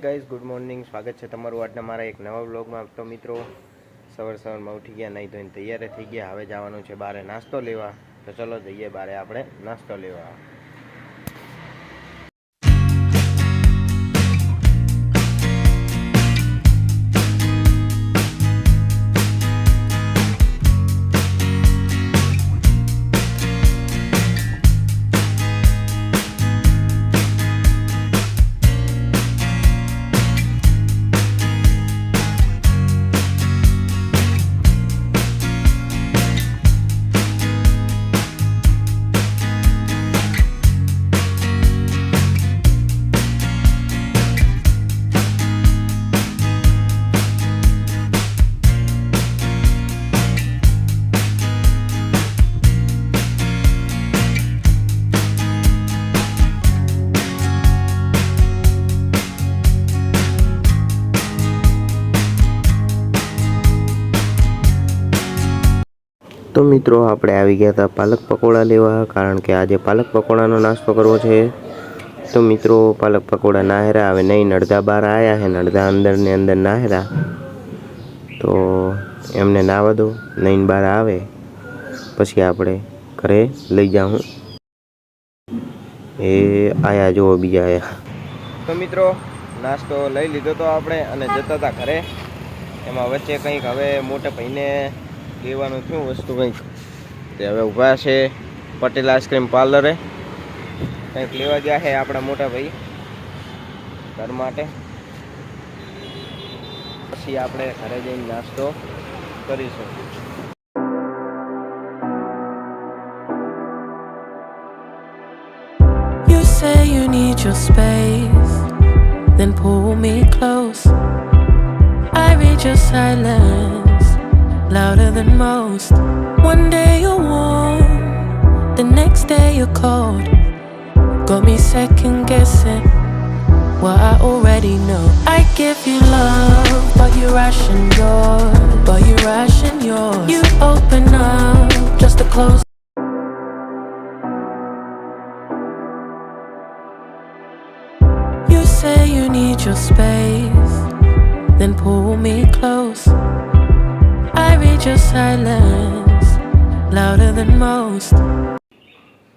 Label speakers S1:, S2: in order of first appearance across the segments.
S1: Guys, good morning. સ્વાગત છે તમારું આજના મારા એક નવા વ્લોગમાં. તો મિત્રો, સવારમાં ઉઠી ગયા, નહીં ધોઈને તૈયાર થઈ ગયા. હવે જવાનું છે બહાર નાસ્તો લેવા. તો ચલો જઈએ બહાર આપણે નાસ્તો લેવા. તો મિત્રો, આપણે આવી ગયા હતા પાલક પકોડા લેવા, કારણ કે આજે પાલક પકોડાનો નાસ્તો કરવો છે. તો મિત્રો, પાલક પકોડા નાહેરા હવે નહીં, અડધા બહાર આવ્યા છે ને અડધા અંદરની અંદર નાહેરા. તો એમને નાવા દો, નહીં બહાર આવે પછી આપણે ઘરે લઈ જાઉં. એ આયા જુઓ, બીજા આયા. તો મિત્રો, નાસ્તો લઈ લીધો તો આપણે અને જતા હતા ઘરે. એમાં વચ્ચે કંઈક હવે મોટા ભાઈને લેવાનું થયું વસ્તુ કંઈક, તે હવે ઊભા છે પટેલ આઈસ્ક્રીમ પાર્લરે. કંઈક લેવા ગયા છે આપણા મોટા ભાઈ ઘર માટે. પછી આપણે ઘરે જઈને નાસ્તો કરીશું.
S2: You say you need your space, then pull me close. I read your silence louder than most. One day you're warm, the next day you're cold. Got me second guessing what I already know. I give you love, but you ration yours. You open up just to close. You say you need your space, then pull me close. I read your silence louder than most.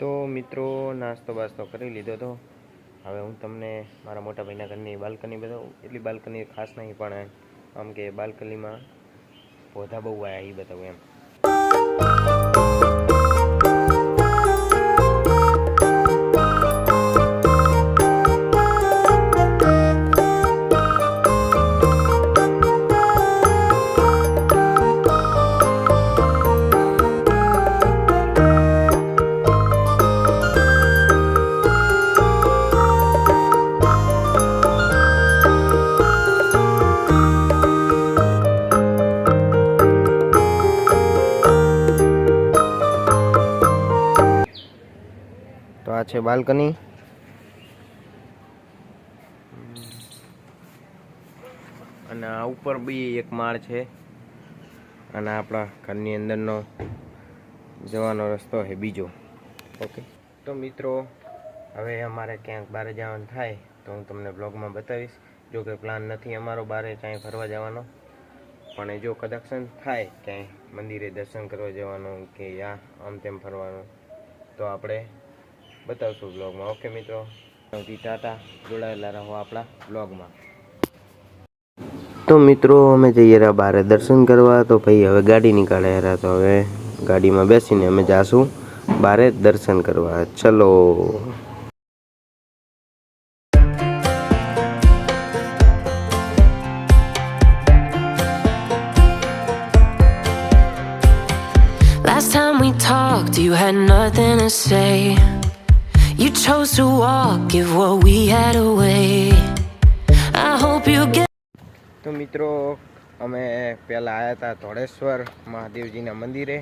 S1: તો મિત્રો, નાસ્તો બાસ્તો કરી લીધો તો હવે હું તમને મારા મોટા ભાઈના ઘરની બાલ્કની બતાવું. એટલી બાલ્કની ખાસ નહીં, પણ આમ કે બાલ્કનીમાં પૌધા બહુ આવ્યા એ બતાવું એમ. તો આ છે બાલ્કની. અને આ ઉપર બી એક માળ છે. અને આપણા ઘરની અંદરનો જવાનો રસ્તો છે બીજો. ઓકે, તો મિત્રો, હવે અમારે ક્યાંક બહાર જવાનું થાય તો હું તમને બ્લોગમાં બતાવીશ. જો કે પ્લાન નથી અમારો બહાર ક્યાંય ફરવા જવાનો, પણ જો કદાચ થાય ક્યાંય મંદિરે દર્શન કરવા જવાનું કે યા આમ તેમ ફરવાનું, તો આપણે બતાવશું બ્લોગમાં. ઓકે મિત્રો, ટાટા, જોડાયેલા રહો આપણા બ્લોગમાં. તો મિત્રો, અમે જઈએ રહ્યા બહાર દર્શન કરવા. તો ભાઈ હવે ગાડી નીકાળે રહ્યા, તો હવે ગાડીમાં બેસીને અમે જાશું બહાર દર્શન કરવા. ચલો.
S2: Last time we talked, you had nothing to say. You chose to walk, give what we had away. I hope you get.
S1: તો મિત્રો, અમે પહેલાં આવ્યા હતા ધોળેશ્વર મહાદેવજીના મંદિરે.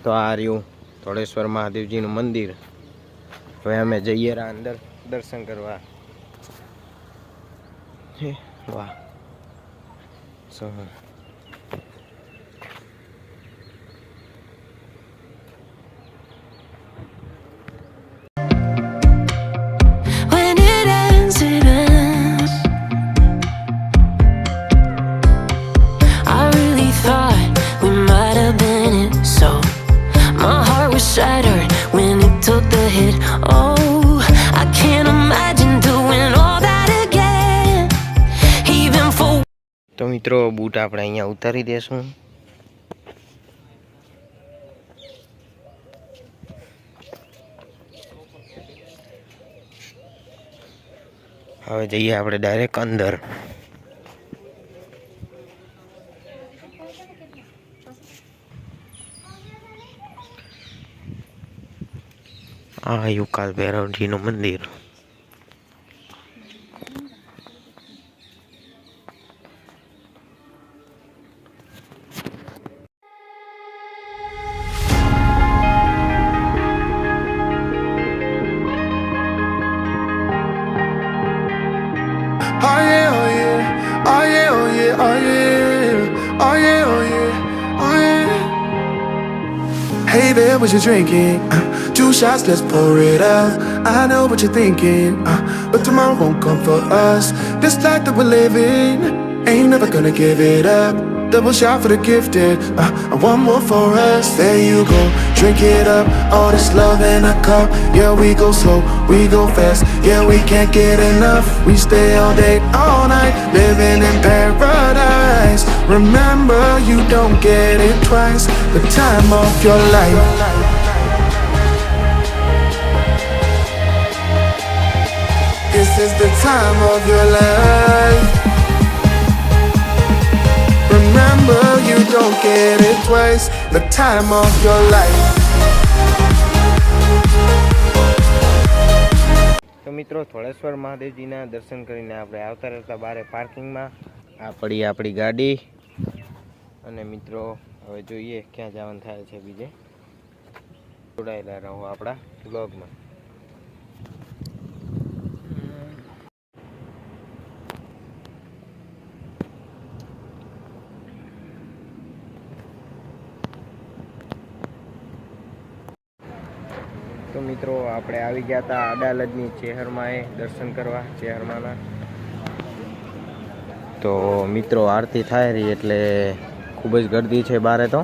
S1: તો આ રહ્યું ધોળેશ્વર મહાદેવજીનું મંદિર. હવે અમે જઈએ રહ્યા અંદર દર્શન કરવા. વાહ, મિત્રો બૂટ આપણે અહીંયા ઉતારી દેશું. હવે જઈએ આપણે ડાયરેક્ટ અંદર. આ યુકાલ ભૈરવજીનું મંદિર.
S3: Oh yeah, oh yeah, oh yeah, oh yeah, oh yeah, oh yeah, oh yeah, oh yeah. Hey there, what you drinking? 2 shots, let's pour it out. I know what you're thinking, but tomorrow won't come for us. This life that we're living, ain't never gonna give it up. Double shot for the gifted, and one more for us. There you go, drink it up. All this love in a cup. Yeah, we go slow, we go fast. Yeah, we can't get enough. We stay all day, all night, living in paradise. Remember, you don't get it twice. The time of your life. This is the time of your life. Remember, you don't get it twice. The time of your life.
S1: તો મિત્રો થોળેશ્વર મહાદેવજીના દર્શન કરીને આપણે આવતા રહેતા બારે પાર્કિંગમાં. આ પડી આપણી ગાડી. અને મિત્રો હવે જોઈએ ક્યાં જવાનું થાય છે બીજે. જોડાયેલા રહો આપણા બ્લોગમાં. તો મિત્રો આપણે આવી ગયા હતા અડાલજની ચેહરમાએ દર્શન કરવા ચેહરમાના. તો મિત્રો આરતી થાય રહી એટલે ખૂબ જ ગર્દી છે બારે. તો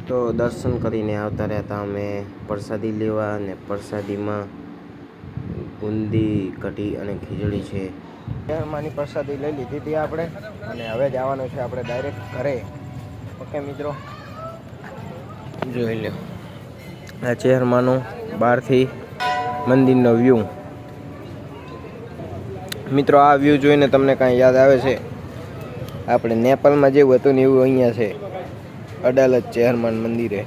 S1: તો દર્શન કરીને આવતા રહ્યા હતા અમે પ્રસાદી લેવા, અને પ્રસાદીમાં બુંદી, કઢી અને ખીચડી છે. માની પ્રસાદી લઈ લીધી હતી આપણે, અને હવે જવાનું છે આપણે ડાયરેક્ટ ઘરે. ઓકે મિત્રો, જોઈ લો આ ચેહરમાંનો બહારથી મંદિરનો વ્યૂ. મિત્રો આ વ્યૂ જોઈને તમને કાંઈ યાદ આવે છે? આપણે નેપાળમાં જેવું હતું ને એવું અહીંયા છે, અડાલજ ચેહરમાન મંદિરે.